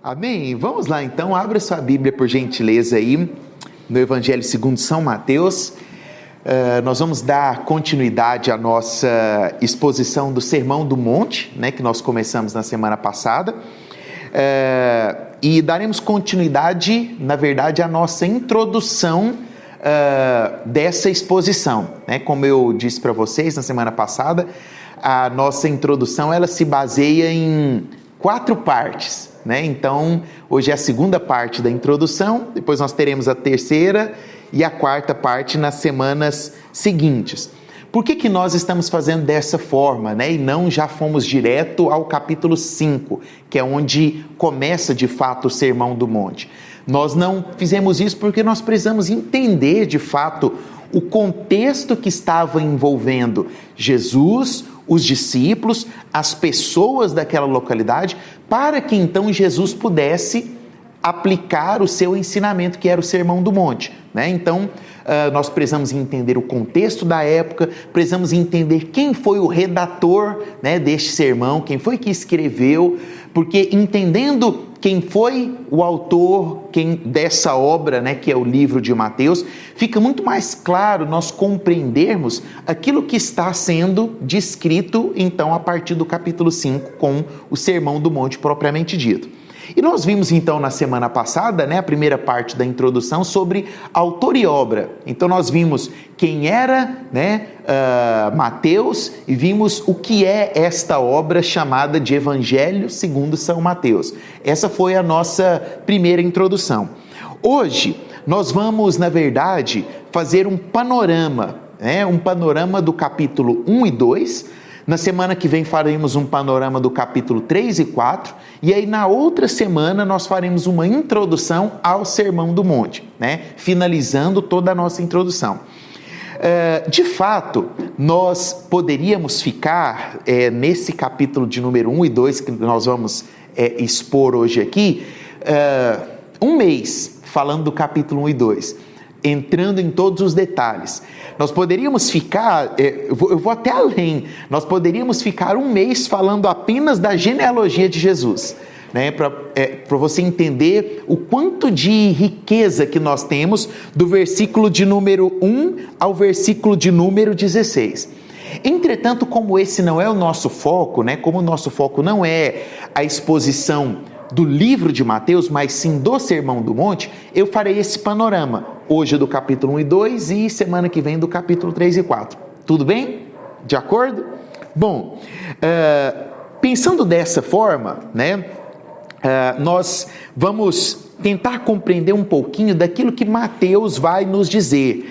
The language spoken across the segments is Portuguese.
Amém? Vamos lá então, abra sua Bíblia por gentileza aí, no Evangelho segundo São Mateus. Nós vamos dar continuidade à nossa exposição do Sermão do Monte, né, que nós começamos na semana passada. E daremos continuidade, na verdade, à nossa introdução dessa exposição, né? Como eu disse para vocês na semana passada, a nossa introdução ela se baseia em 4 partes, né? Então, hoje é a segunda parte da introdução, depois nós teremos a terceira e a quarta parte nas semanas seguintes. Por que nós estamos fazendo dessa forma, né? E não já fomos direto ao capítulo 5, que é onde começa de fato o Sermão do Monte? Nós não fizemos isso porque nós precisamos entender de fato o contexto que estava envolvendo Jesus, os discípulos, as pessoas daquela localidade, para que então Jesus pudesse aplicar o seu ensinamento, que era o Sermão do Monte, né? Então, nós precisamos entender o contexto da época, precisamos entender quem foi o redator, né, deste sermão, quem foi que escreveu, porque entendendo quem foi o autor dessa obra, né, que é o livro de Mateus, fica muito mais claro nós compreendermos aquilo que está sendo descrito, então, a partir do capítulo 5, com o Sermão do Monte propriamente dito. E nós vimos então na semana passada, né, a primeira parte da introdução sobre autor e obra. Então nós vimos quem era, né, Mateus, e vimos o que é esta obra chamada de Evangelho segundo São Mateus. Essa foi a nossa primeira introdução. Hoje nós vamos, na verdade, fazer um panorama, né, um panorama do capítulo 1 e 2. Na semana que vem faremos um panorama do capítulo 3 e 4, e aí na outra semana nós faremos uma introdução ao Sermão do Monte, né? Finalizando toda a nossa introdução. De fato, nós poderíamos ficar nesse capítulo de número 1 e 2, que nós vamos expor hoje aqui, um mês falando do capítulo 1 e 2, entrando em todos os detalhes. Nós poderíamos ficar, eu vou até além, nós poderíamos ficar um mês falando apenas da genealogia de Jesus, né? Para você entender o quanto de riqueza que nós temos do versículo de número 1 ao versículo de número 16. Entretanto, como esse não é o nosso foco, né? Como o nosso foco não é a exposição do livro de Mateus, mas sim do Sermão do Monte, eu farei esse panorama, hoje do capítulo 1 e 2 e semana que vem do capítulo 3 e 4. Tudo bem? De acordo? Bom, pensando dessa forma, né, nós vamos tentar compreender um pouquinho daquilo que Mateus vai nos dizer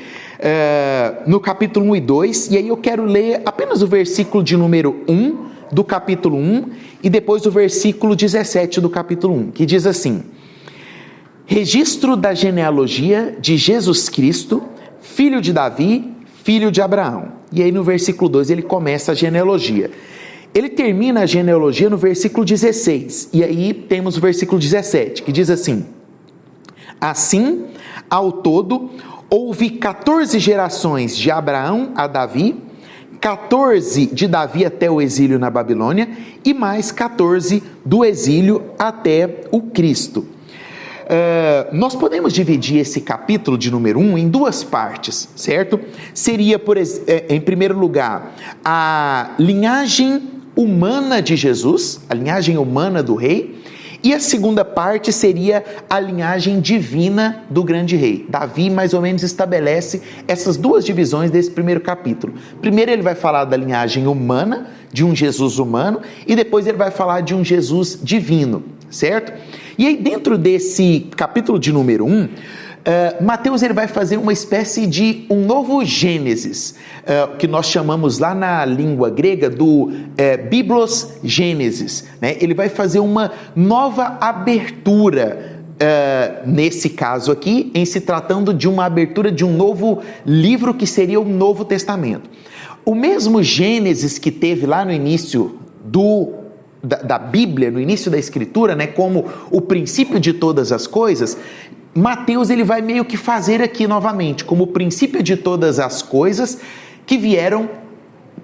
no capítulo 1 e 2, e aí eu quero ler apenas o versículo de número 1 do capítulo 1 e depois o versículo 17 do capítulo 1, que diz assim: registro da genealogia de Jesus Cristo, filho de Davi, filho de Abraão. E aí no versículo 2 ele começa a genealogia. Ele termina a genealogia no versículo 16, e aí temos o versículo 17, que diz assim: assim, ao todo, houve 14 gerações de Abraão a Davi, 14 de Davi até o exílio na Babilônia e mais 14 do exílio até o Cristo. Nós podemos dividir esse capítulo de número 1 em 2 partes, certo? Seria, em primeiro lugar, a linhagem humana de Jesus, a linhagem humana do rei, e a segunda parte seria a linhagem divina do grande rei. Davi mais ou menos estabelece essas 2 divisões desse primeiro capítulo. Primeiro ele vai falar da linhagem humana, de um Jesus humano, e depois ele vai falar de um Jesus divino, certo? E aí dentro desse capítulo de número 1, Mateus ele vai fazer uma espécie de um novo Gênesis, que nós chamamos lá na língua grega do Biblos Gênesis, né? Ele vai fazer uma nova abertura, nesse caso aqui, em se tratando de uma abertura de um novo livro que seria o Novo Testamento. O mesmo Gênesis que teve lá no início da Bíblia, no início da Escritura, né, como o princípio de todas as coisas, Mateus ele vai meio que fazer aqui novamente, como o princípio de todas as coisas que vieram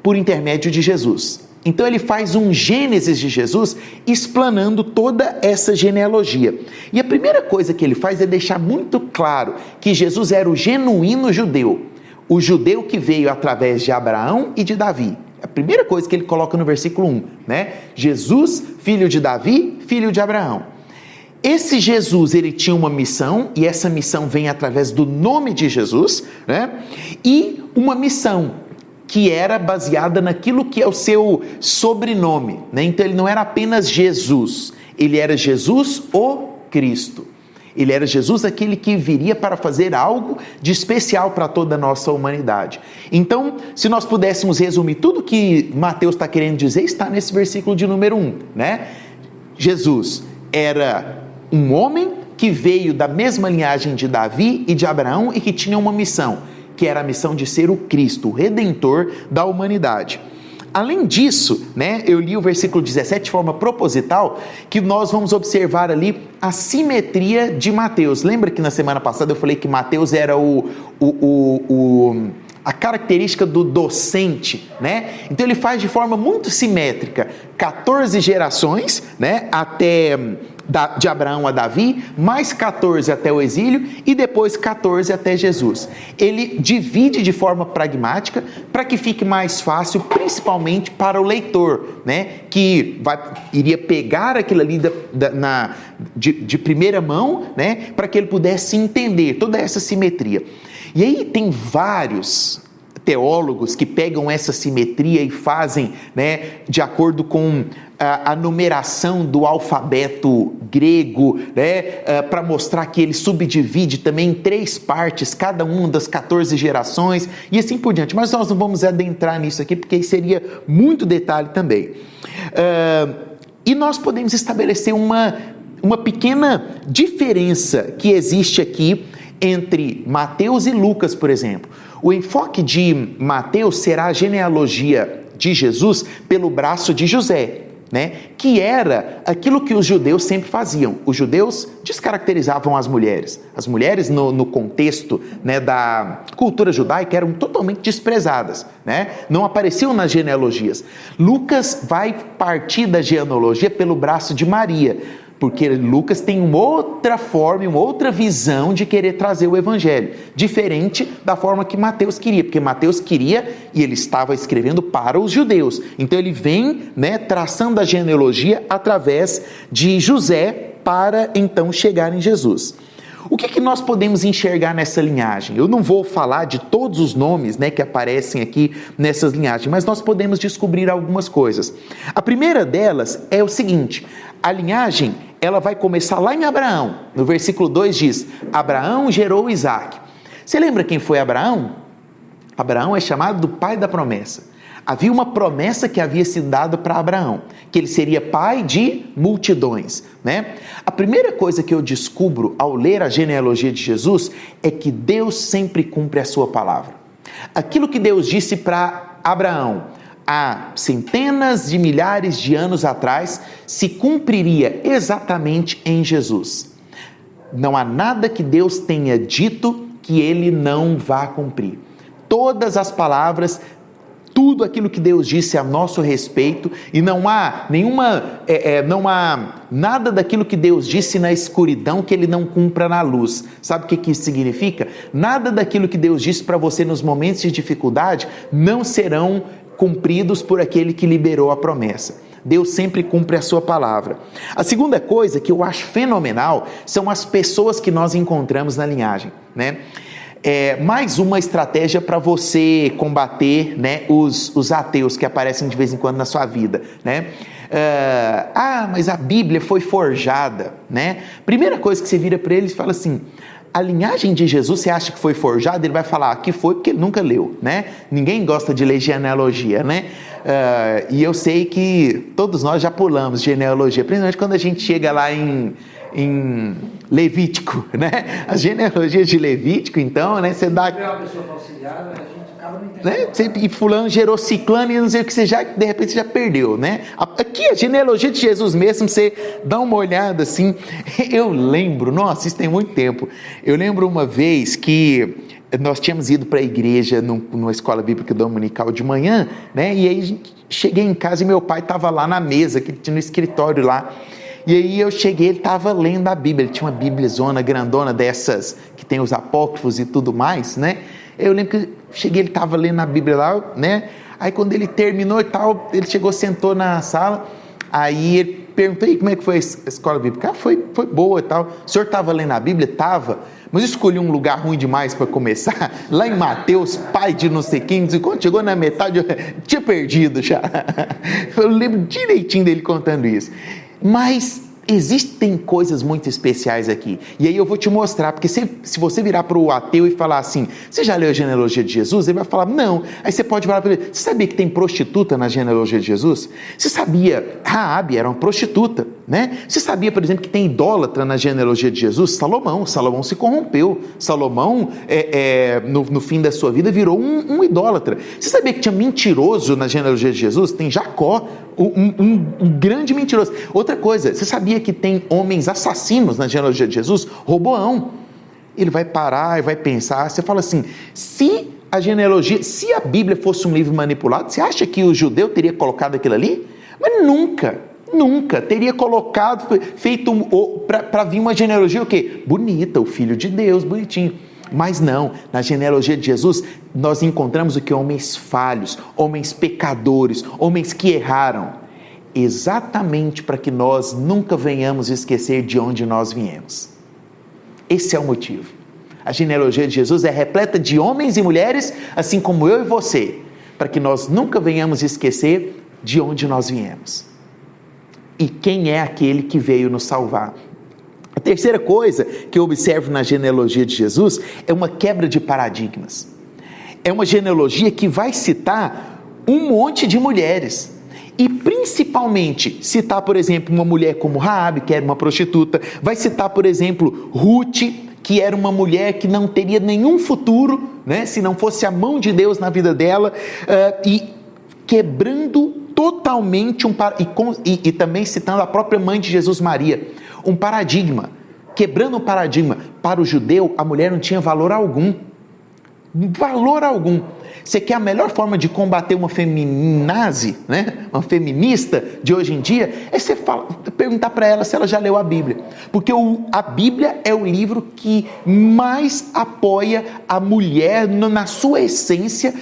por intermédio de Jesus. Então ele faz um Gênesis de Jesus explanando toda essa genealogia. E a primeira coisa que ele faz é deixar muito claro que Jesus era o genuíno judeu, o judeu que veio através de Abraão e de Davi. A primeira coisa que ele coloca no versículo 1, né? Jesus, filho de Davi, filho de Abraão. Esse Jesus, ele tinha uma missão, e essa missão vem através do nome de Jesus, né? E uma missão que era baseada naquilo que é o seu sobrenome, né? Então ele não era apenas Jesus, ele era Jesus o Cristo. Ele era Jesus, aquele que viria para fazer algo de especial para toda a nossa humanidade. Então, se nós pudéssemos resumir tudo que Mateus está querendo dizer, está nesse versículo de número 1, né? Jesus era um homem que veio da mesma linhagem de Davi e de Abraão e que tinha uma missão, que era a missão de ser o Cristo, o Redentor da humanidade. Além disso, né, eu li o versículo 17 de forma proposital, que nós vamos observar ali a simetria de Mateus. Lembra que na semana passada eu falei que Mateus era a característica do docente, né? Então ele faz de forma muito simétrica, 14 gerações, né, de Abraão a Davi, mais 14 até o exílio e depois 14 até Jesus. Ele divide de forma pragmática para que fique mais fácil, principalmente para o leitor, né, que iria pegar aquilo ali de primeira mão, né, para que ele pudesse entender toda essa simetria. E aí tem vários teólogos que pegam essa simetria e fazem, né, de acordo com a numeração do alfabeto grego, né, para mostrar que ele subdivide também em 3 partes, cada uma das 14 gerações e assim por diante. Mas nós não vamos adentrar nisso aqui, porque aí seria muito detalhe também. E nós podemos estabelecer uma pequena diferença que existe aqui entre Mateus e Lucas, por exemplo. O enfoque de Mateus será a genealogia de Jesus pelo braço de José, né? Que era aquilo que os judeus sempre faziam. Os judeus descaracterizavam as mulheres. As mulheres, no contexto, né, da cultura judaica, eram totalmente desprezadas, né? Não apareciam nas genealogias. Lucas vai partir da genealogia pelo braço de Maria, porque Lucas tem uma outra forma, uma outra visão de querer trazer o evangelho, diferente da forma que Mateus queria, porque Mateus queria e ele estava escrevendo para os judeus. Então ele vem, né, traçando a genealogia através de José para então chegar em Jesus. O que nós podemos enxergar nessa linhagem? Eu não vou falar de todos os nomes, né, que aparecem aqui nessas linhagens, mas nós podemos descobrir algumas coisas. A primeira delas é o seguinte: a linhagem, ela vai começar lá em Abraão. No versículo 2 diz: Abraão gerou Isaac. Você lembra quem foi Abraão? Abraão é chamado do pai da promessa. Havia uma promessa que havia sido dada para Abraão, que ele seria pai de multidões, né? A primeira coisa que eu descubro ao ler a genealogia de Jesus é que Deus sempre cumpre a sua palavra. Aquilo que Deus disse para Abraão há centenas de milhares de anos atrás se cumpriria exatamente em Jesus. Não há nada que Deus tenha dito que ele não vá cumprir. Todas as palavras, tudo aquilo que Deus disse a nosso respeito, e não há nada daquilo que Deus disse na escuridão que ele não cumpra na luz. Sabe o que isso significa? Nada daquilo que Deus disse para você nos momentos de dificuldade não serão cumpridos por aquele que liberou a promessa. Deus sempre cumpre a sua palavra. A segunda coisa que eu acho fenomenal são as pessoas que nós encontramos na linhagem, né? Mais uma estratégia para você combater, né, os ateus que aparecem de vez em quando na sua vida, né? Mas a Bíblia foi forjada, né? Primeira coisa que você vira para eles e fala assim: a linhagem de Jesus, você acha que foi forjada? Ele vai falar que foi porque ele nunca leu, né? Ninguém gosta de ler genealogia, né? E eu sei que todos nós já pulamos genealogia, principalmente quando a gente chega lá em Levítico, né? As genealogias de Levítico, então, né? Você dá... né? E fulano gerou ciclano e não sei o que, de repente você já perdeu, né? Aqui a genealogia de Jesus mesmo, você dá uma olhada assim. Eu lembro, nossa, isso tem muito tempo. Eu lembro uma vez que nós tínhamos ido para a igreja numa escola bíblica dominical de manhã, né? E aí cheguei em casa e meu pai estava lá na mesa, que tinha no escritório lá. E aí eu cheguei, ele estava lendo a Bíblia, ele tinha uma bíbliazona grandona dessas, que tem os apócrifos e tudo mais, né? Eu lembro que cheguei, ele estava lendo a Bíblia lá, né? Aí quando ele terminou e tal, ele chegou, sentou na sala, aí ele perguntou, como é que foi a escola bíblica? Ah, foi boa e tal. O senhor estava lendo a Bíblia? Estava. Mas eu escolhi um lugar ruim demais para começar, lá em Mateus, pai de não sei quem, e quando chegou na metade, eu tinha perdido já. Eu lembro direitinho dele contando isso. Mas existem coisas muito especiais aqui, e aí eu vou te mostrar, porque se você virar para o ateu e falar assim, você já leu a genealogia de Jesus? Ele vai falar, não. Aí você pode falar para ele, você sabia que tem prostituta na genealogia de Jesus? Você sabia, Raabe era uma prostituta, né? Você sabia, por exemplo, que tem idólatra na genealogia de Jesus? Salomão se corrompeu, Salomão no fim da sua vida virou um idólatra. Você sabia que tinha mentiroso na genealogia de Jesus? Tem Jacó, um grande mentiroso. Outra coisa, você sabia que tem homens assassinos na genealogia de Jesus? Roboão. Ele vai parar e vai pensar, você fala assim, se a Bíblia fosse um livro manipulado, você acha que o judeu teria colocado aquilo ali? Mas nunca teria colocado, feito para vir uma genealogia o quê? Bonita, o Filho de Deus, bonitinho. Mas não, na genealogia de Jesus, nós encontramos o que? Homens falhos, homens pecadores, homens que erraram, exatamente para que nós nunca venhamos esquecer de onde nós viemos. Esse é o motivo. A genealogia de Jesus é repleta de homens e mulheres, assim como eu e você, para que nós nunca venhamos esquecer de onde nós viemos. E quem é aquele que veio nos salvar. A terceira coisa que eu observo na genealogia de Jesus é uma quebra de paradigmas. É uma genealogia que vai citar um monte de mulheres. E principalmente citar, por exemplo, uma mulher como Raabe, que era uma prostituta. Vai citar, por exemplo, Ruth, que era uma mulher que não teria nenhum futuro, né, se não fosse a mão de Deus na vida dela. E quebrando totalmente e também citando a própria mãe de Jesus, Maria, um paradigma, quebrando um paradigma. Para o judeu, a mulher não tinha valor algum. Você quer a melhor forma de combater uma feminazi, né? Uma feminista de hoje em dia? É você perguntar para ela se ela já leu a Bíblia. Porque a Bíblia é o livro que mais apoia a mulher na sua essência.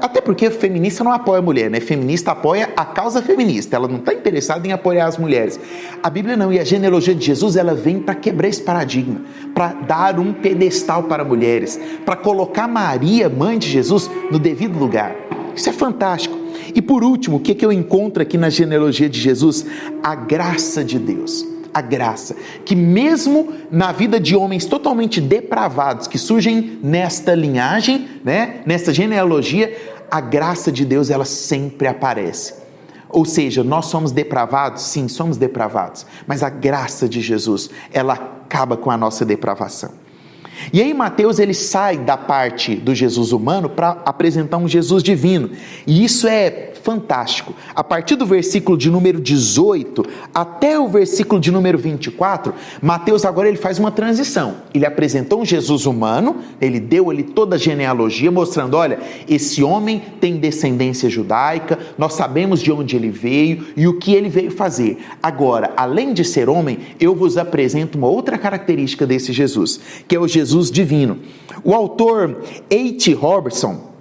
Até porque feminista não apoia a mulher, né? Feminista apoia a causa feminista, ela não está interessada em apoiar as mulheres. A Bíblia não, e a genealogia de Jesus, ela vem para quebrar esse paradigma, para dar um pedestal para mulheres, para colocar Maria, mãe de Jesus, no devido lugar. Isso é fantástico. E por último, o que eu encontro aqui na genealogia de Jesus? A graça de Deus. A graça, que mesmo na vida de homens totalmente depravados, que surgem nesta linhagem, né, nesta genealogia, a graça de Deus, ela sempre aparece. Ou seja, nós somos depravados? Sim, somos depravados, mas a graça de Jesus, ela acaba com a nossa depravação. E aí Mateus, ele sai da parte do Jesus humano para apresentar um Jesus divino, e isso é fantástico. A partir do versículo de número 18 até o versículo de número 24, Mateus agora ele faz uma transição. Ele apresentou um Jesus humano, ele deu ali toda a genealogia, mostrando, olha, esse homem tem descendência judaica, nós sabemos de onde ele veio e o que ele veio fazer. Agora, além de ser homem, eu vos apresento uma outra característica desse Jesus, que é o Jesus divino. O autor A.T. Robertson,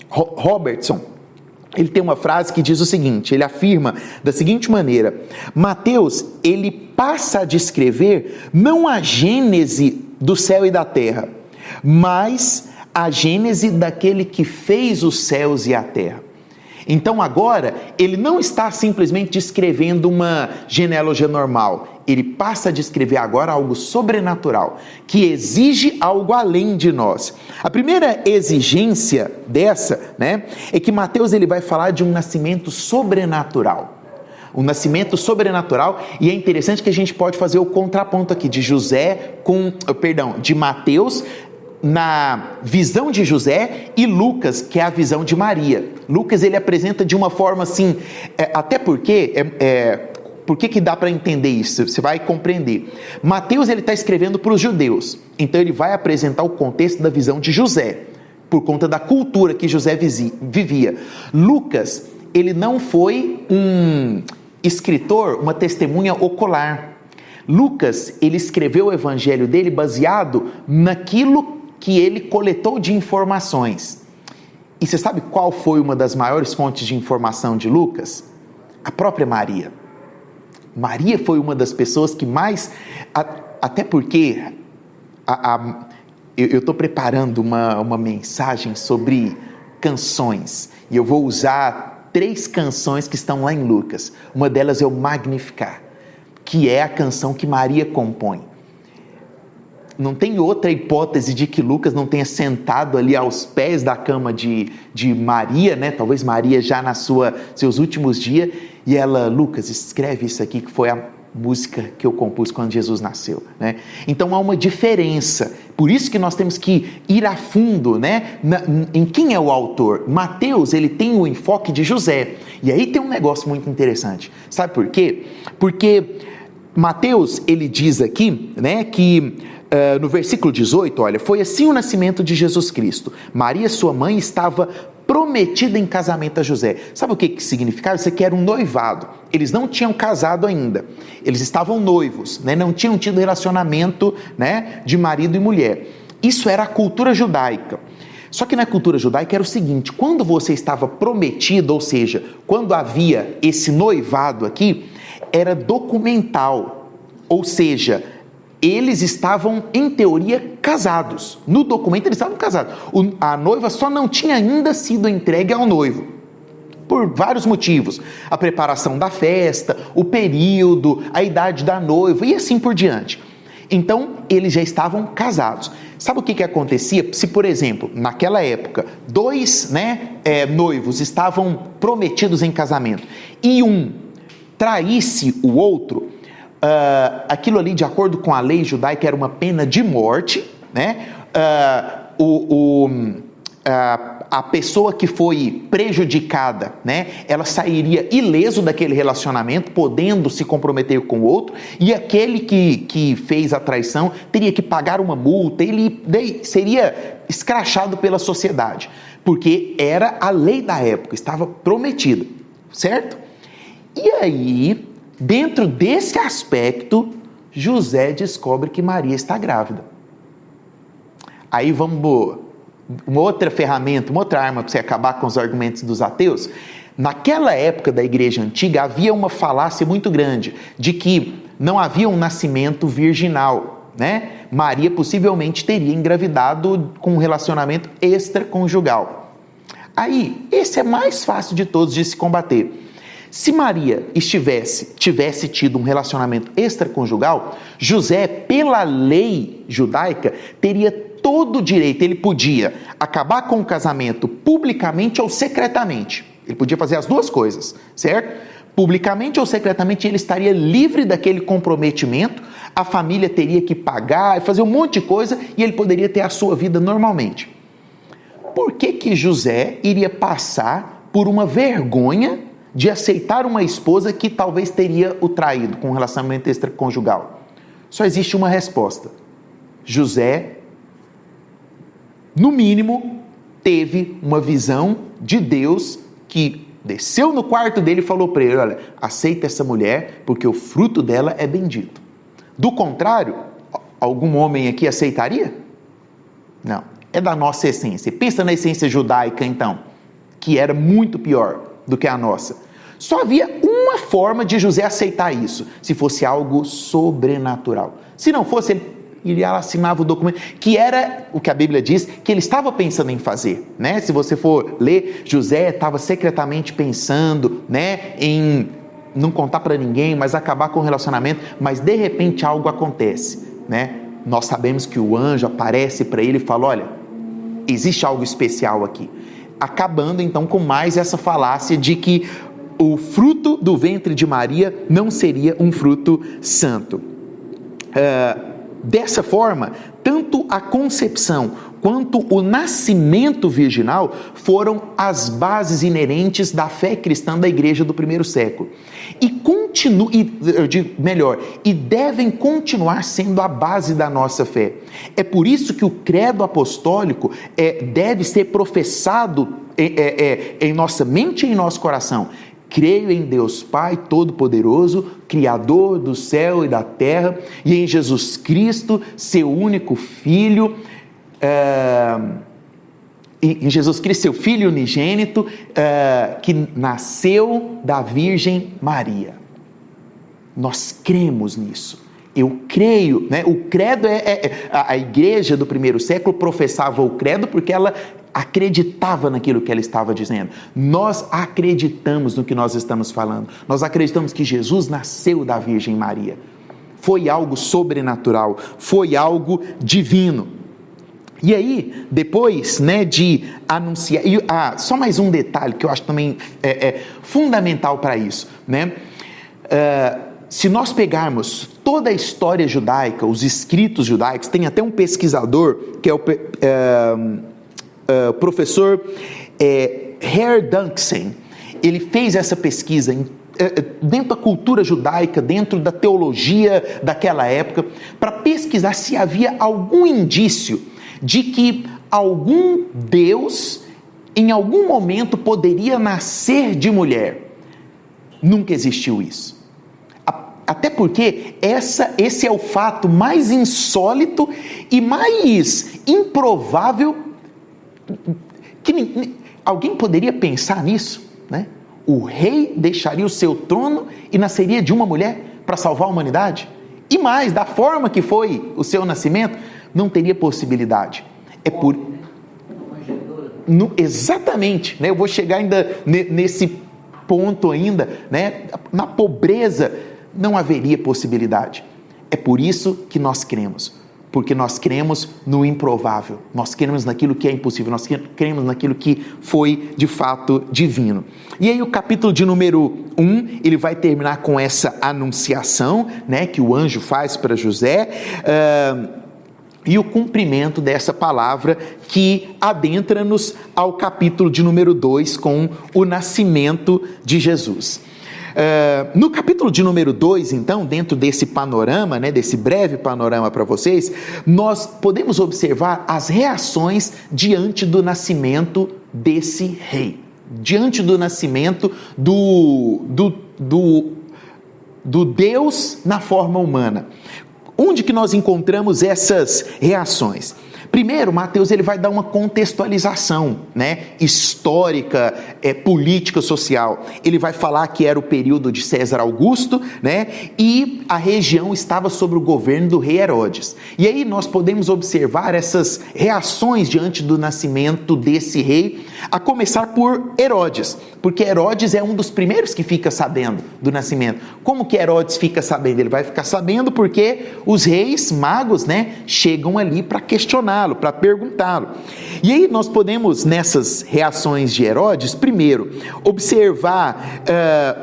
ele tem uma frase que diz o seguinte, ele afirma da seguinte maneira: Mateus, ele passa a descrever não a gênese do céu e da terra, mas a gênese daquele que fez os céus e a terra. Então agora, ele não está simplesmente descrevendo uma genealogia normal, ele passa a descrever agora algo sobrenatural, que exige algo além de nós. A primeira exigência dessa, né, é que Mateus ele vai falar de um nascimento sobrenatural. Um nascimento sobrenatural, e é interessante que a gente pode fazer o contraponto aqui de Mateus na visão de José, e Lucas, que é a visão de Maria. Lucas, ele apresenta de uma forma assim, até porque, por que dá para entender isso? Você vai compreender. Mateus, ele está escrevendo para os judeus, então ele vai apresentar o contexto da visão de José, por conta da cultura que José vivia. Lucas, ele não foi um escritor, uma testemunha ocular. Lucas, ele escreveu o evangelho dele baseado naquilo que ele coletou de informações. E você sabe qual foi uma das maiores fontes de informação de Lucas? A própria Maria. Maria foi uma das pessoas que mais... Até porque eu estou preparando uma mensagem sobre canções. E eu vou usar 3 canções que estão lá em Lucas. Uma delas é o Magnificat, que é a canção que Maria compõe. Não tem outra hipótese de que Lucas não tenha sentado ali aos pés da cama de Maria, né? Talvez Maria já seus últimos dias, e ela, Lucas, escreve isso aqui, que foi a música que eu compus quando Jesus nasceu, né? Então há uma diferença, por isso que nós temos que ir a fundo, né? Em quem é o autor. Mateus, ele tem o enfoque de José, e aí tem um negócio muito interessante, sabe por quê? Porque Mateus, ele diz aqui, né, que no versículo 18, olha, foi assim o nascimento de Jesus Cristo. Maria, sua mãe, estava prometida em casamento a José. Sabe o que significava? Isso aqui era um noivado. Eles não tinham casado ainda. Eles estavam noivos, né? Não tinham tido relacionamento, né, de marido e mulher. Isso era a cultura judaica. Só que na cultura judaica era o seguinte: quando você estava prometido, ou seja, quando havia esse noivado aqui, era documental. Ou seja, eles estavam, em teoria, casados. No documento eles estavam casados. A noiva só não tinha ainda sido entregue ao noivo, por vários motivos. A preparação da festa, o período, a idade da noiva e assim por diante. Então, eles já estavam casados. Sabe o que acontecia? Se, por exemplo, naquela época, 2 noivos estavam prometidos em casamento e um traísse o outro, aquilo ali, de acordo com a lei judaica, era uma pena de morte, né? A pessoa que foi prejudicada, né, ela sairia ileso daquele relacionamento, podendo se comprometer com o outro, e aquele que fez a traição teria que pagar uma multa, ele seria escrachado pela sociedade, porque era a lei da época, estava prometida, certo? E aí, dentro desse aspecto, José descobre que Maria está grávida. Aí vamos, uma outra ferramenta, uma outra arma para você acabar com os argumentos dos ateus. Naquela época da igreja antiga, havia uma falácia muito grande de que não havia um nascimento virginal, né? Maria possivelmente teria engravidado com um relacionamento extraconjugal. Aí, esse é mais fácil de todos de se combater. Se Maria tivesse tido um relacionamento extraconjugal, José, pela lei judaica, teria todo o direito. Ele podia acabar com o casamento publicamente ou secretamente. Ele podia fazer as duas coisas, certo? Publicamente ou secretamente, ele estaria livre daquele comprometimento, a família teria que pagar, fazer um monte de coisa, e ele poderia ter a sua vida normalmente. Por que José iria passar por uma vergonha de aceitar uma esposa que talvez teria o traído com um relacionamento extraconjugal? Só existe uma resposta. José, no mínimo, teve uma visão de Deus que desceu no quarto dele e falou para ele: olha, aceita essa mulher porque o fruto dela é bendito. Do contrário, algum homem aqui aceitaria? Não, é da nossa essência. Pensa na essência judaica então, que era muito pior do que a nossa. Só havia uma forma de José aceitar isso, se fosse algo sobrenatural. Se não fosse, ele iria lá, assinava o documento, que era o que a Bíblia diz que ele estava pensando em fazer, né? Se você for ler, José estava secretamente pensando, né, em não contar para ninguém, mas acabar com o relacionamento, mas de repente algo acontece, né? Nós sabemos que o anjo aparece para ele e fala: olha, existe algo especial aqui. Acabando então com mais essa falácia de que o fruto do ventre de Maria não seria um fruto santo. Dessa forma, tanto a concepção quanto o nascimento virginal foram as bases inerentes da fé cristã da igreja do primeiro século. E devem continuar sendo a base da nossa fé. É por isso que o credo apostólico deve ser professado em nossa mente e em nosso coração. Creio em Deus Pai Todo-Poderoso, Criador do céu e da terra, e em Jesus Cristo, seu único Filho, em Jesus Cristo, seu Filho unigênito, que nasceu da Virgem Maria. Nós cremos nisso. Eu creio, né? O credo a igreja do primeiro século professava o credo porque ela acreditava naquilo que ela estava dizendo. Nós acreditamos no que nós estamos falando. Nós acreditamos que Jesus nasceu da Virgem Maria. Foi algo sobrenatural, foi algo divino. E aí, depois, né, de anunciar... só mais um detalhe que eu acho também fundamental para isso, né? Se nós pegarmos toda a história judaica, os escritos judaicos, tem até um pesquisador, que é o professor Herdunxen. Ele fez essa pesquisa dentro da cultura judaica, dentro da teologia daquela época, para pesquisar se havia algum indício de que algum Deus, em algum momento, poderia nascer de mulher. Nunca existiu isso. Até porque esse é o fato mais insólito e mais improvável que alguém poderia pensar nisso, né? O rei deixaria o seu trono e nasceria de uma mulher para salvar a humanidade? E mais, da forma que foi o seu nascimento, não teria possibilidade. Exatamente, né? Eu vou chegar ainda nesse ponto ainda, né? Na pobreza não haveria possibilidade. É por isso que nós cremos, porque nós cremos no improvável, nós cremos naquilo que é impossível, nós cremos naquilo que foi de fato divino. E aí o capítulo de número 1, ele vai terminar com essa anunciação, né, que o anjo faz para José, e o cumprimento dessa palavra que adentra-nos ao capítulo de número 2 com o nascimento de Jesus. No capítulo de número 2, então, dentro desse panorama, né, desse breve panorama para vocês, nós podemos observar as reações diante do nascimento desse rei, diante do nascimento do Deus na forma humana. Onde que nós encontramos essas reações? Primeiro, Mateus ele vai dar uma contextualização, né, histórica, política, social. Ele vai falar que era o período de César Augusto, né, e a região estava sob o governo do rei Herodes. E aí nós podemos observar essas reações diante do nascimento desse rei, a começar por Herodes, porque Herodes é um dos primeiros que fica sabendo do nascimento. Como que Herodes fica sabendo? Ele vai ficar sabendo porque os reis magos, né, chegam ali para questioná-lo, para perguntá-lo. E aí nós podemos, nessas reações de Herodes, primeiro, observar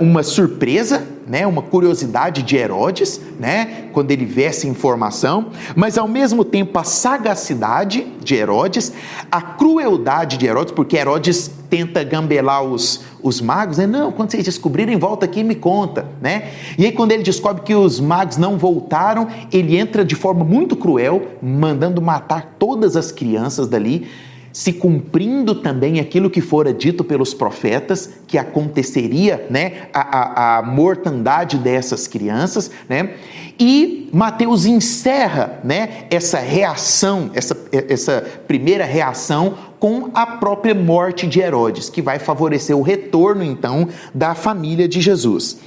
uma surpresa, né, uma curiosidade de Herodes, né, quando ele vê essa informação, mas ao mesmo tempo a sagacidade de Herodes, a crueldade de Herodes, porque Herodes tenta gambelar os magos, né? Não, quando vocês descobrirem, volta aqui e me conta, né? E aí quando ele descobre que os magos não voltaram, ele entra de forma muito cruel, mandando matar todas as crianças dali, se cumprindo também aquilo que fora dito pelos profetas, que aconteceria, né, a mortandade dessas crianças, né? E Mateus encerra, né, essa reação, essa primeira reação com a própria morte de Herodes, que vai favorecer o retorno, então, da família de Jesus.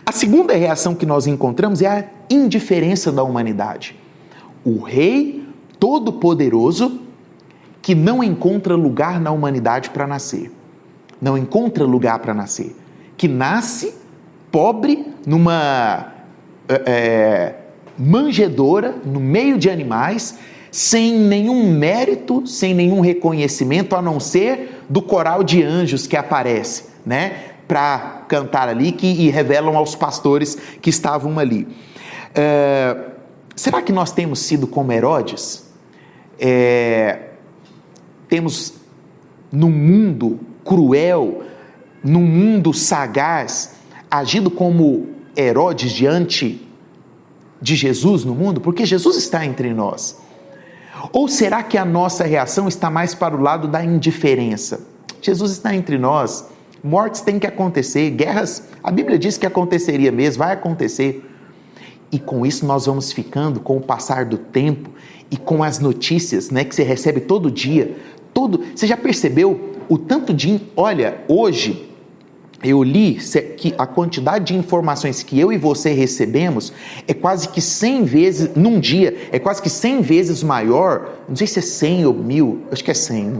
A segunda reação que nós encontramos é a indiferença da humanidade. O rei todo-poderoso que não encontra lugar na humanidade para nascer. Não encontra lugar para nascer. Que nasce pobre numa manjedoura, no meio de animais, sem nenhum mérito, sem nenhum reconhecimento, a não ser do coral de anjos que aparece, né, para cantar ali e revelam aos pastores que estavam ali. Será que nós temos sido como Herodes? temos num mundo cruel, num mundo sagaz, agido como Herodes diante de Jesus no mundo? Porque Jesus está entre nós. Ou será que a nossa reação está mais para o lado da indiferença? Jesus está entre nós, mortes têm que acontecer, guerras, a Bíblia diz que aconteceria mesmo, vai acontecer. E com isso nós vamos ficando, com o passar do tempo e com as notícias, né, que você recebe todo dia, você já percebeu o tanto de... Olha, hoje eu li que a quantidade de informações que eu e você recebemos é quase que 100 vezes, num dia, é quase que 100 vezes maior, não sei se é 100 ou 1000, acho que é 100,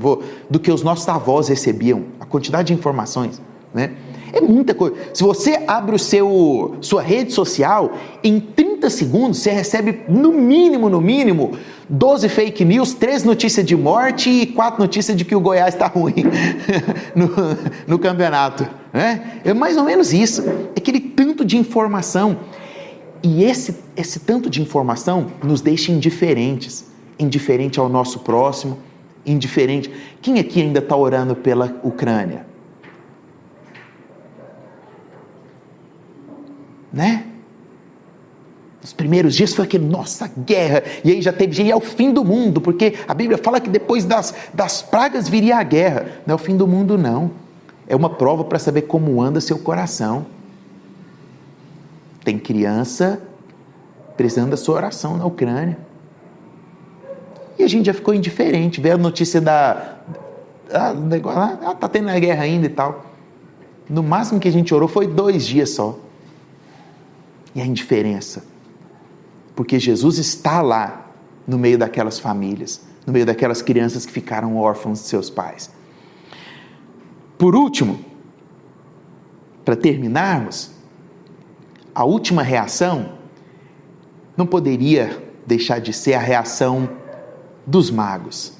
do que os nossos avós recebiam, a quantidade de informações, né? É muita coisa. Se você abre sua rede social, em 30 segundos você recebe no mínimo, 12 fake news, 3 notícias de morte e 4 notícias de que o Goiás está ruim no campeonato. Né? É mais ou menos isso. É aquele tanto de informação. E esse tanto de informação nos deixa indiferentes. Indiferente ao nosso próximo, indiferente. Quem aqui ainda está orando pela Ucrânia? Né? Nos primeiros dias foi aquele, nossa, guerra, e aí já teve gente, é o fim do mundo, porque a Bíblia fala que depois das pragas viria a guerra. Não é o fim do mundo, não. É uma prova para saber como anda seu coração. Tem criança precisando da sua oração na Ucrânia. E a gente já ficou indiferente, vê a notícia tá tendo a guerra ainda e tal. No máximo que a gente orou foi 2 dias só. E a indiferença, porque Jesus está lá no meio daquelas famílias, no meio daquelas crianças que ficaram órfãos de seus pais. Por último, para terminarmos, a última reação não poderia deixar de ser a reação dos magos,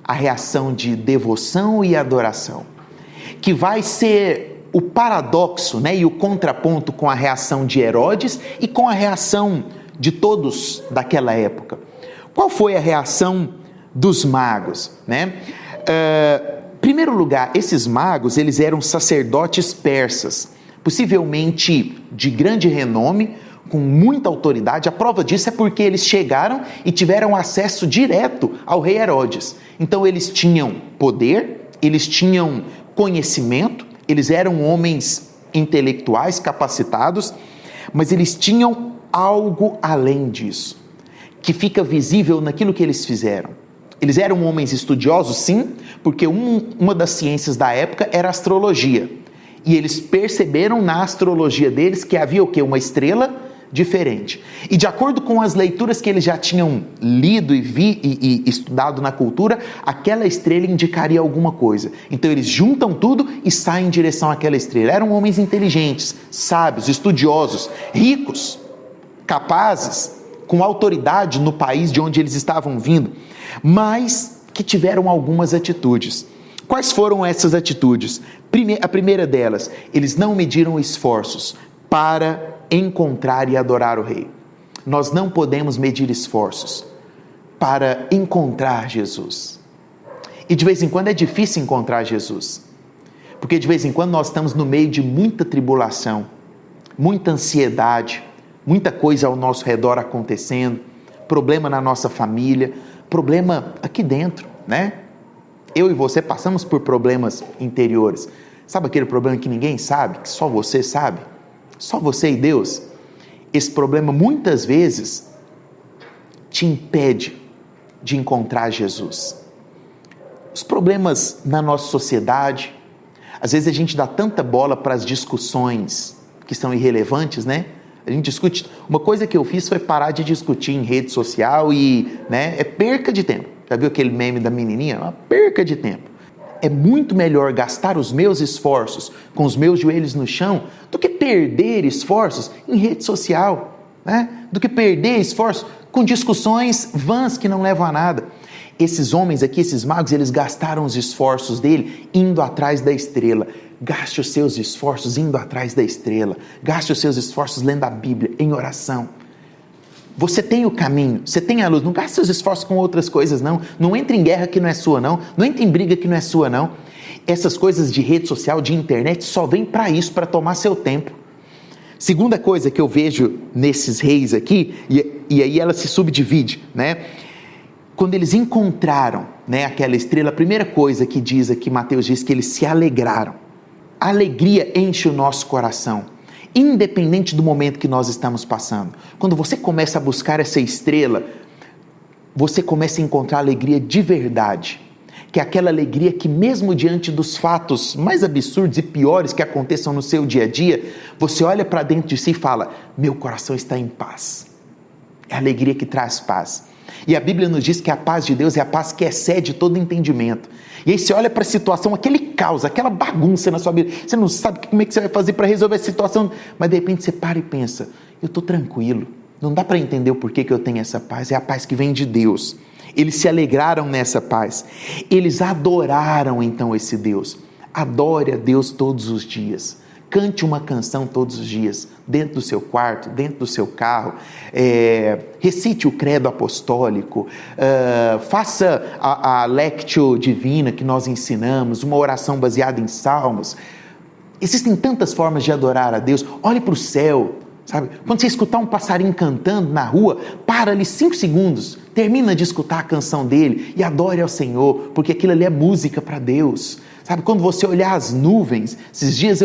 a reação de devoção e adoração, que vai ser o paradoxo, né, e o contraponto com a reação de Herodes e com a reação de todos daquela época. Qual foi a reação dos magos? Né? Em primeiro lugar, esses magos, eles eram sacerdotes persas, possivelmente de grande renome, com muita autoridade. A prova disso é porque eles chegaram e tiveram acesso direto ao rei Herodes. Então eles tinham poder, eles tinham conhecimento, eles eram homens intelectuais, capacitados, mas eles tinham algo além disso, que fica visível naquilo que eles fizeram. Eles eram homens estudiosos, sim, porque uma das ciências da época era a astrologia. E eles perceberam na astrologia deles que havia o quê? Uma estrela diferente. E de acordo com as leituras que eles já tinham lido e estudado na cultura, aquela estrela indicaria alguma coisa. Então eles juntam tudo e saem em direção àquela estrela. Eram homens inteligentes, sábios, estudiosos, ricos, capazes, com autoridade no país de onde eles estavam vindo, mas que tiveram algumas atitudes. Quais foram essas atitudes? A primeira delas, eles não mediram esforços para encontrar e adorar o Rei. Nós não podemos medir esforços para encontrar Jesus. E de vez em quando é difícil encontrar Jesus, porque de vez em quando nós estamos no meio de muita tribulação, muita ansiedade, muita coisa ao nosso redor acontecendo, problema na nossa família, problema aqui dentro, né? Eu e você passamos por problemas interiores. Sabe aquele problema que ninguém sabe, que só você sabe? Só você e Deus. Esse problema muitas vezes te impede de encontrar Jesus. Os problemas na nossa sociedade, às vezes a gente dá tanta bola para as discussões que são irrelevantes, né? A gente discute. Uma coisa que eu fiz foi parar de discutir em rede social e, né, é perca de tempo. Já viu aquele meme da menininha? Uma perca de tempo. É muito melhor gastar os meus esforços com os meus joelhos no chão do que perder esforços em rede social, né? Do que perder esforços com discussões vãs que não levam a nada. Esses homens aqui, esses magos, eles gastaram os esforços dele indo atrás da estrela. Gaste os seus esforços indo atrás da estrela. Gaste os seus esforços lendo a Bíblia, em oração. Você tem o caminho, você tem a luz. Não gaste seus esforços com outras coisas, não. Não entre em guerra que não é sua, não. Não entre em briga que não é sua, não. Essas coisas de rede social, de internet, só vem para isso, para tomar seu tempo. Segunda coisa que eu vejo nesses reis aqui, e aí ela se subdivide, né? Quando eles encontraram, né, aquela estrela, a primeira coisa que diz aqui, Mateus diz que eles se alegraram. A alegria enche o nosso coração, independente do momento que nós estamos passando. Quando você começa a buscar essa estrela, você começa a encontrar alegria de verdade, que é aquela alegria que mesmo diante dos fatos mais absurdos e piores que aconteçam no seu dia a dia, você olha para dentro de si e fala, meu coração está em paz. É a alegria que traz paz. E a Bíblia nos diz que a paz de Deus é a paz que excede todo entendimento. E aí você olha para a situação, aquele caos, aquela bagunça na sua vida, você não sabe como é que você vai fazer para resolver a situação, mas de repente você para e pensa, eu estou tranquilo, não dá para entender o porquê que eu tenho essa paz, é a paz que vem de Deus. Eles se alegraram nessa paz, eles adoraram então esse Deus. Adore a Deus todos os dias, cante uma canção todos os dias, dentro do seu quarto, dentro do seu carro, recite o credo apostólico, faça a lectio divina que nós ensinamos, uma oração baseada em salmos. Existem tantas formas de adorar a Deus. Olhe para o céu, sabe? Quando você escutar um passarinho cantando na rua, para ali 5 segundos, termina de escutar a canção dele e adore ao Senhor, porque aquilo ali é música para Deus. Sabe, quando você olhar as nuvens, esses dias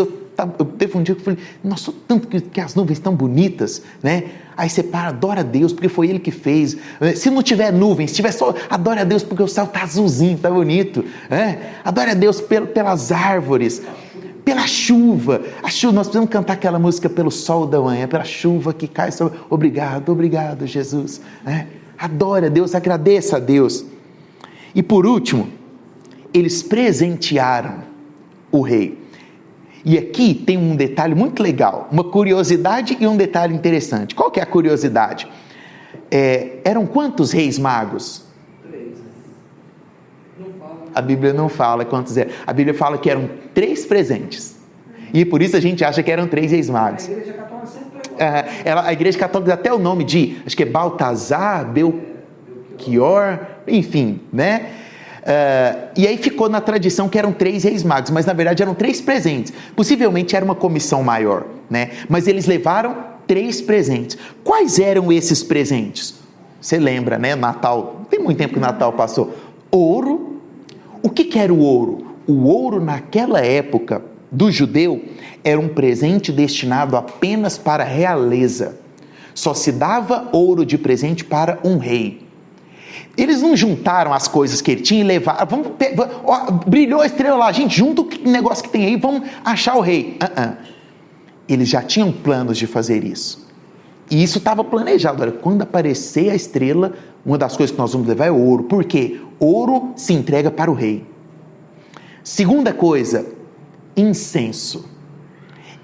teve um dia que eu falei, nossa, tanto que as nuvens estão bonitas, né? Aí você para, adora a Deus, porque foi Ele que fez. Se não tiver nuvens, se tiver só, adore a Deus, porque o céu está azulzinho, está bonito. Adore a Deus pelas árvores, pela chuva. A chuva, nós precisamos cantar aquela música pelo sol da manhã, pela chuva que cai sobre... Obrigado, obrigado, Jesus. Adore a Deus, agradeça a Deus. E por último, eles presentearam o rei. E aqui tem um detalhe muito legal, uma curiosidade e um detalhe interessante. Qual que é a curiosidade? Eram quantos reis magos? 3. A Bíblia não fala quantos eram. A Bíblia fala que eram 3 presentes. E por isso a gente acha que eram 3 reis magos. A Igreja Católica sempre pegou. A Igreja Católica dá até o nome de, acho que é Baltazar, Belchior, enfim, né? E aí ficou na tradição que eram 3 reis magos, mas na verdade eram 3 presentes. Possivelmente era uma comissão maior, né? Mas eles levaram 3 presentes. Quais eram esses presentes? Você lembra, né? Natal, tem muito tempo que o Natal passou. Ouro. O que era o ouro? O ouro naquela época do judeu era um presente destinado apenas para a realeza. Só se dava ouro de presente para um rei. Eles não juntaram as coisas que ele tinha e levaram, brilhou a estrela lá, gente, junta o negócio que tem aí, vamos achar o rei. Eles já tinham planos de fazer isso. E isso estava planejado. Olha, quando aparecer a estrela, uma das coisas que nós vamos levar é ouro. Por quê? Ouro se entrega para o rei. Segunda coisa, incenso.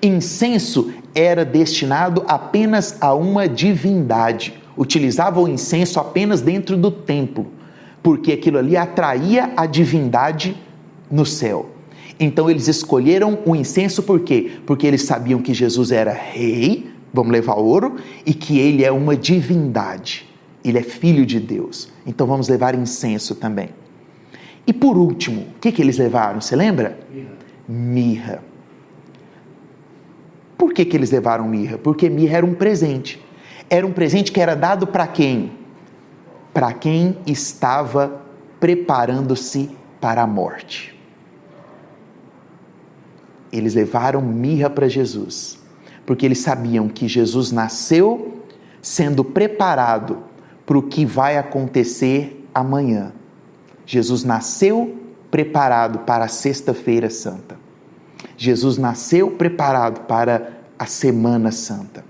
Incenso era destinado apenas a uma divindade. Utilizava o incenso apenas dentro do templo, porque aquilo ali atraía a divindade no céu. Então eles escolheram o incenso por quê? Porque eles sabiam que Jesus era rei, vamos levar ouro, e que ele é uma divindade, ele é filho de Deus. Então vamos levar incenso também. E por último, o que eles levaram? Você lembra? Mirra. Por que eles levaram mirra? Porque mirra era um presente. Era um presente que era dado para quem? Para quem estava preparando-se para a morte. Eles levaram mirra para Jesus, porque eles sabiam que Jesus nasceu sendo preparado para o que vai acontecer amanhã. Jesus nasceu preparado para a Sexta-feira Santa. Jesus nasceu preparado para a Semana Santa.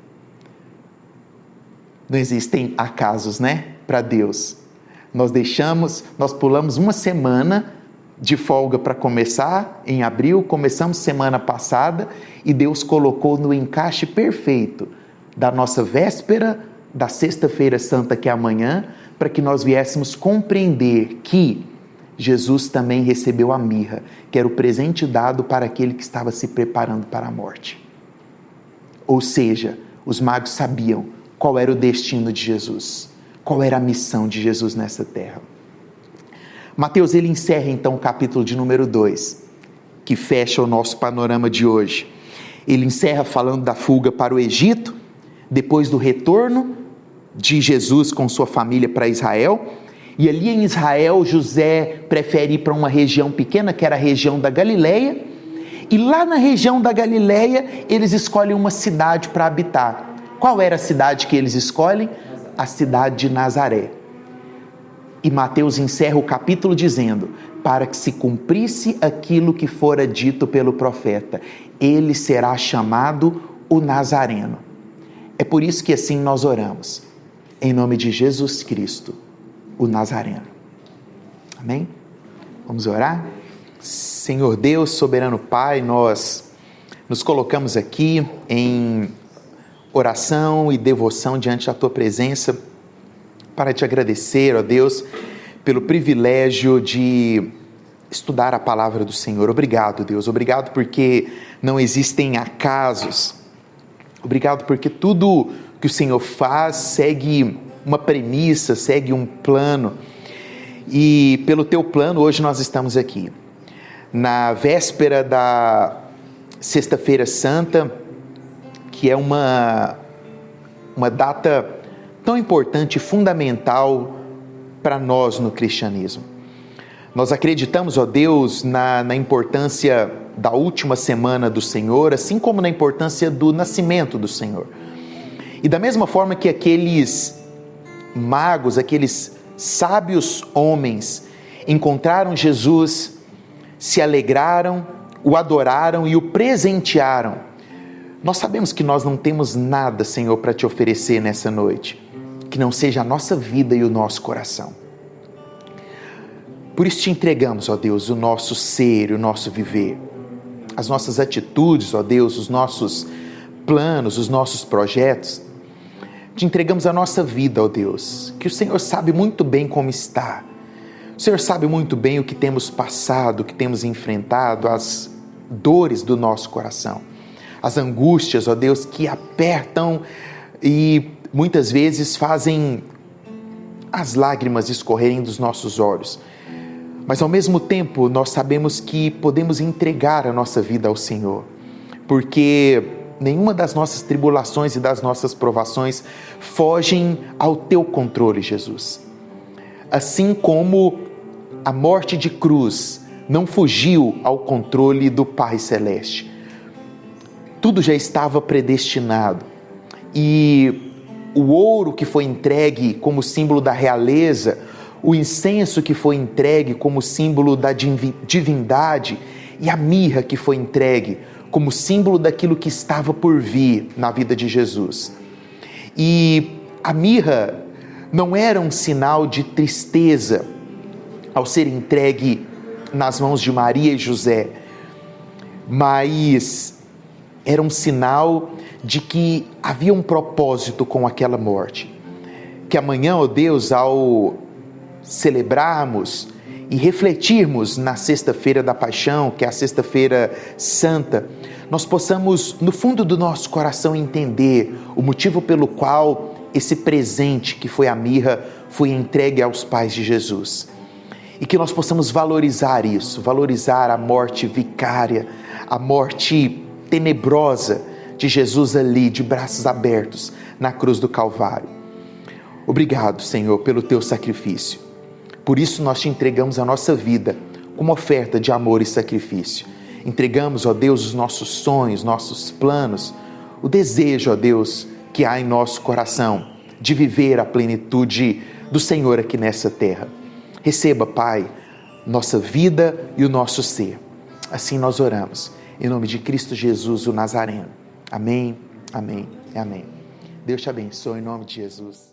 Não existem acasos, né? Para Deus. Nós pulamos uma semana de folga para começar em abril, começamos semana passada e Deus colocou no encaixe perfeito da nossa véspera da Sexta-feira Santa, que é amanhã, para que nós viéssemos compreender que Jesus também recebeu a mirra, que era o presente dado para aquele que estava se preparando para a morte. Ou seja, os magos sabiam qual era o destino de Jesus, qual era a missão de Jesus nessa terra. Mateus, ele encerra então o capítulo de número 2, que fecha o nosso panorama de hoje. Ele encerra falando da fuga para o Egito, depois do retorno de Jesus com sua família para Israel, e ali em Israel, José prefere ir para uma região pequena, que era a região da Galileia, e lá na região da Galileia, eles escolhem uma cidade para habitar. Qual era a cidade que eles escolhem? A cidade de Nazaré. E Mateus encerra o capítulo dizendo, para que se cumprisse aquilo que fora dito pelo profeta, ele será chamado o Nazareno. É por isso que assim nós oramos, em nome de Jesus Cristo, o Nazareno. Amém? Vamos orar? Senhor Deus, soberano Pai, nós nos colocamos aqui em oração e devoção diante da Tua presença para te agradecer, ó Deus, pelo privilégio de estudar a palavra do Senhor. Obrigado, Deus. Obrigado porque não existem acasos. Obrigado porque tudo que o Senhor faz segue uma premissa, segue um plano. E pelo Teu plano, hoje nós estamos aqui. Na véspera da Sexta-feira Santa, que é uma data tão importante e fundamental para nós no cristianismo. Nós acreditamos, ó Deus, na importância da última semana do Senhor, assim como na importância do nascimento do Senhor. E da mesma forma que aqueles magos, aqueles sábios homens encontraram Jesus, se alegraram, o adoraram e o presentearam. Nós sabemos que nós não temos nada, Senhor, para te oferecer nessa noite, que não seja a nossa vida e o nosso coração. Por isso te entregamos, ó Deus, o nosso ser, o nosso viver, as nossas atitudes, ó Deus, os nossos planos, os nossos projetos. Te entregamos a nossa vida, ó Deus, que o Senhor sabe muito bem como está. O Senhor sabe muito bem o que temos passado, o que temos enfrentado, as dores do nosso coração, as angústias, ó Deus, que apertam e muitas vezes fazem as lágrimas escorrerem dos nossos olhos. Mas ao mesmo tempo nós sabemos que podemos entregar a nossa vida ao Senhor, porque nenhuma das nossas tribulações e das nossas provações fogem ao Teu controle, Jesus. Assim como a morte de cruz não fugiu ao controle do Pai Celeste. Tudo já estava predestinado e o ouro que foi entregue como símbolo da realeza, o incenso que foi entregue como símbolo da divindade e a mirra que foi entregue como símbolo daquilo que estava por vir na vida de Jesus. E a mirra não era um sinal de tristeza ao ser entregue nas mãos de Maria e José, mas era um sinal de que havia um propósito com aquela morte. Que amanhã, ó Deus, ao celebrarmos e refletirmos na Sexta-feira da Paixão, que é a Sexta-feira Santa, nós possamos, no fundo do nosso coração, entender o motivo pelo qual esse presente que foi a mirra foi entregue aos pais de Jesus. E que nós possamos valorizar isso, valorizar a morte vicária, a morte tenebrosa de Jesus ali, de braços abertos, na cruz do Calvário. Obrigado, Senhor, pelo Teu sacrifício. Por isso nós Te entregamos a nossa vida como oferta de amor e sacrifício. Entregamos, ó Deus, os nossos sonhos, nossos planos, o desejo, ó Deus, que há em nosso coração de viver a plenitude do Senhor aqui nessa terra. Receba, Pai, nossa vida e o nosso ser. Assim nós oramos, em nome de Cristo Jesus, o Nazareno. Amém, amém e amém. Deus te abençoe em nome de Jesus.